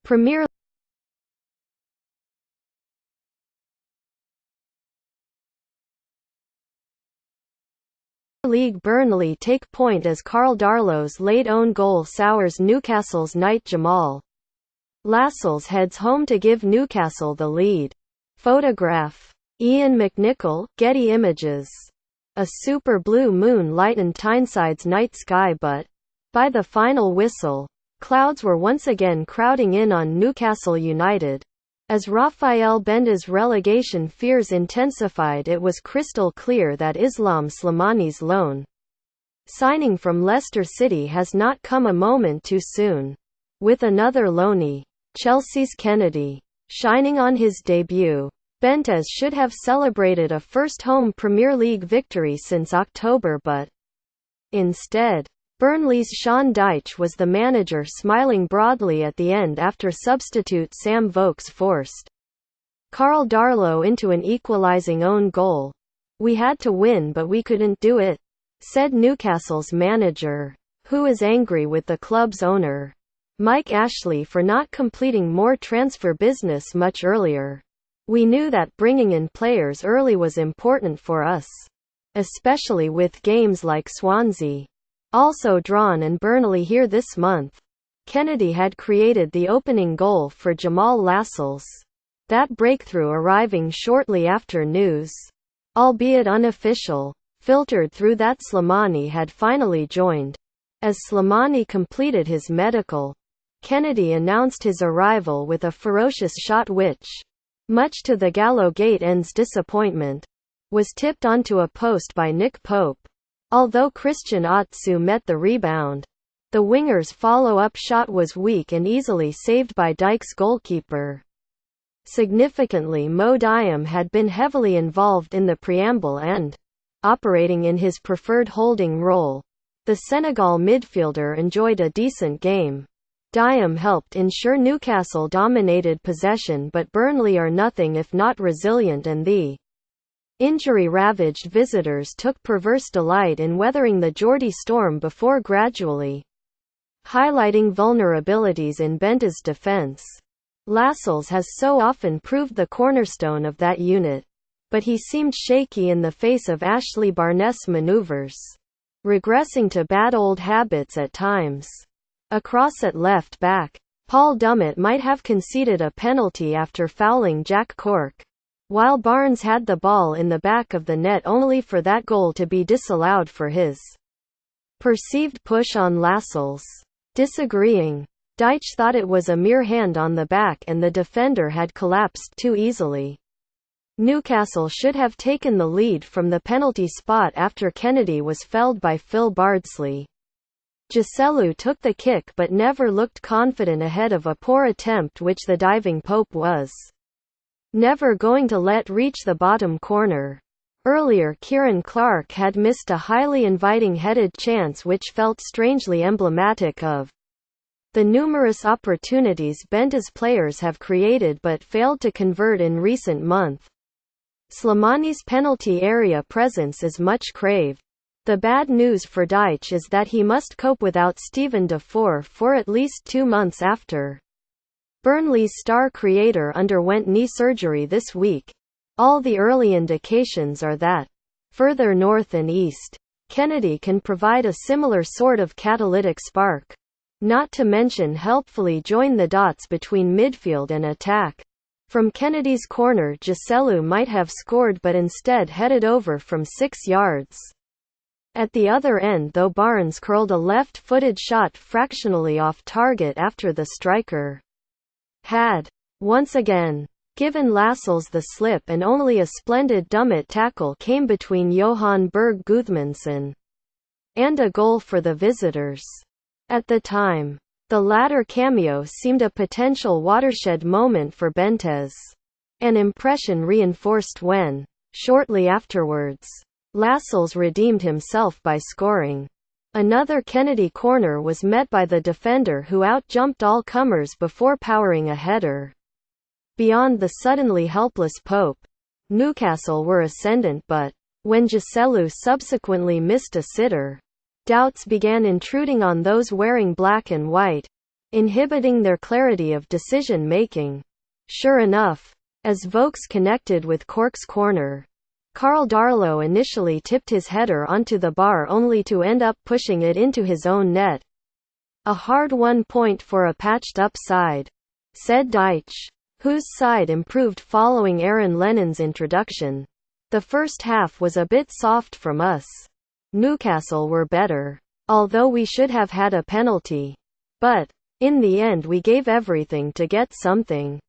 Premier League. Burnley take point as Karl Darlows' late own goal sours Newcastle's night. Jamal Lascelles heads home to give Newcastle the lead. Photograph Ian McNichol, Getty Images. A super blue moon lightened Tyneside's night sky, but by the final whistle, clouds were once again crowding in on Newcastle United. As Rafael Benda's relegation fears intensified, it was crystal clear that Islam Slimani's loan signing from Leicester City has not come a moment too soon. With another loanee, Chelsea's Kennedy, shining on his debut, Benitez should have celebrated a first home Premier League victory since October, but instead, Burnley's Sean Dyche was the manager, smiling broadly at the end after substitute Sam Vokes forced Karl Darlow into an equalising own goal. "We had to win, but we couldn't do it," said Newcastle's manager, who is angry with the club's owner, Mike Ashley, for not completing more transfer business much earlier. "We knew that bringing in players early was important for us, especially with games like Swansea also drawn and Burnley here this month." Kennedy had created the opening goal for Jamal Lascelles, that breakthrough arriving shortly after news, albeit unofficial, filtered through that Slimani had finally joined. As Slimani completed his medical, Kennedy announced his arrival with a ferocious shot which, much to the Gallowgate end's disappointment, was tipped onto a post by Nick Pope. Although Christian Atsu met the rebound, the winger's follow-up shot was weak and easily saved by Dyche's goalkeeper. Significantly, Mo Dayam had been heavily involved in the preamble and, operating in his preferred holding role, the Senegal midfielder enjoyed a decent game. Dayam helped ensure Newcastle dominated possession, but Burnley are nothing if not resilient, and the injury-ravaged visitors took perverse delight in weathering the Geordie storm before gradually highlighting vulnerabilities in Benda's defence. Lascelles has so often proved the cornerstone of that unit, but he seemed shaky in the face of Ashley Barnes' manoeuvres, regressing to bad old habits at times. Across at left back, Paul Dummett might have conceded a penalty after fouling Jack Cork, while Barnes had the ball in the back of the net only for that goal to be disallowed for his perceived push on Lascelles. Disagreeing, Dyche thought it was a mere hand on the back and the defender had collapsed too easily. Newcastle should have taken the lead from the penalty spot after Kennedy was felled by Phil Bardsley. Joselu took the kick but never looked confident ahead of a poor attempt which the diving Pope was never going to let reach the bottom corner. Earlier, Kieran Clark had missed a highly inviting headed chance which felt strangely emblematic of the numerous opportunities Benda's players have created but failed to convert in recent months. Slimani's penalty area presence is much craved. The bad news for Dyche is that he must cope without Steven Defour for at least 2 months after Burnley's star creator underwent knee surgery this week. All the early indications are that, further north and east, Kennedy can provide a similar sort of catalytic spark. Not to mention helpfully join the dots between midfield and attack. From Kennedy's corner, Joselu might have scored but instead headed over from 6 yards. At the other end, though, Barnes curled a left-footed shot fractionally off target after the striker had, once again, given Lascelles the slip, and only a splendid Dummett tackle came between Johan Berg Gudmundsson and a goal for the visitors. At the time, the latter cameo seemed a potential watershed moment for Benitez, an impression reinforced when, shortly afterwards, Lascelles redeemed himself by scoring. Another Kennedy corner was met by the defender who outjumped all comers before powering a header. Beyond the suddenly helpless Pope, Newcastle were ascendant, but when Joselu subsequently missed a sitter, Doubts began intruding on those wearing black and white, inhibiting their clarity of decision-making. Sure enough, as Vokes connected with Cork's corner, Karl Darlows initially tipped his header onto the bar only to end up pushing it into his own net. A hard-won point for a patched-up side, said Deitch, whose side improved following Aaron Lennon's introduction. The first half was a bit soft from us. Newcastle were better, although we should have had a penalty. But, in the end we gave everything to get something.